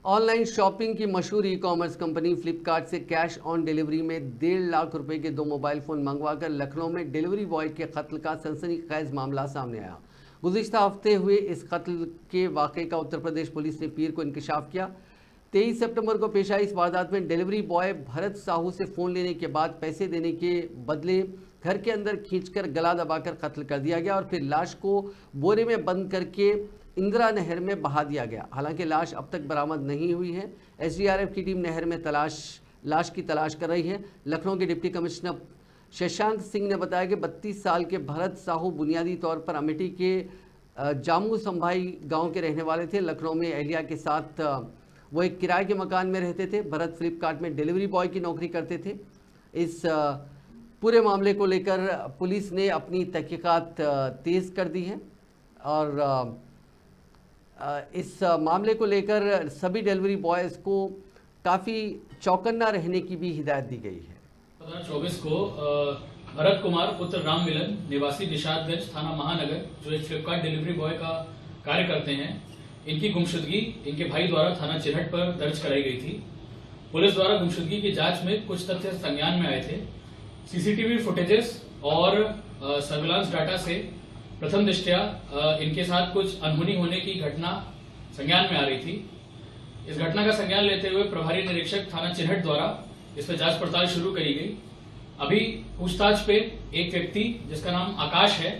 Online shopping की मशहूर e commerce company Flipkart से कैश ऑन डिलीवरी में 1.5 लाख रुपए के 2 मोबाइल फ़ोन मंगवाकर लखनऊ में डिलीवरी बॉय के कत्ल का सनसनीखेज मामला सामने आया। गुज़िश्ता हफ्ते हुए इस कत्ल के वाक़े का उत्तर प्रदेश पुलिस ने पीर को इंकशाफ किया। 23 सितंबर को पेश आई इस वारदात में डिलीवरी बॉय भरत साहू से फ़ोन लेने के बाद पैसे देने के बदले घर के अंदर खींचकर गला दबाकर कत्ल कर दिया गया और फिर लाश को बोरे में बंद करके इंदिरा नहर में बहा दिया गया। हालांकि लाश अब तक बरामद नहीं हुई है। एसडीआरएफ की टीम नहर में लाश की तलाश कर रही है। लखनऊ के डिप्टी कमिश्नर शशांक सिंह ने बताया कि 32 साल के भरत साहू बुनियादी तौर पर अमेठी के जामू संभाई गांव के रहने वाले थे। लखनऊ में अहलिया के साथ वो एक किराए के मकान में रहते थे। भरत फ्लिपकार्ट में डिलीवरी बॉय की नौकरी करते थे। इस पूरे मामले को लेकर पुलिस ने अपनी तहकीकात तेज़ कर दी है और इस मामले को लेकर सभी डिलीवरी बॉयज़ को काफ़ी चौकन्ना रहने की भी हिदायत दी गई है। 2024 को भरत कुमार पुत्र राम मिलन निवासी निशादगंज थाना महानगर जो एक फ्लिपकार्ट डिलीवरी बॉय का कार्य करते हैं, इनकी गुमशुदगी इनके भाई द्वारा थाना चिरहट पर दर्ज कराई गई थी। पुलिस द्वारा गुमशुदगी की जांच में कुछ तथ्य संज्ञान में आए थे। सीसीटीवी फुटेजेस और सर्विलांस डाटा से प्रथम दृष्टया इनके साथ कुछ अनहोनी होने की घटना संज्ञान में आ रही थी। इस घटना का संज्ञान लेते हुए प्रभारी निरीक्षक थाना चिरहट द्वारा इस पर जांच पड़ताल शुरू करी गई। अभी पूछताछ पे एक व्यक्ति जिसका नाम आकाश है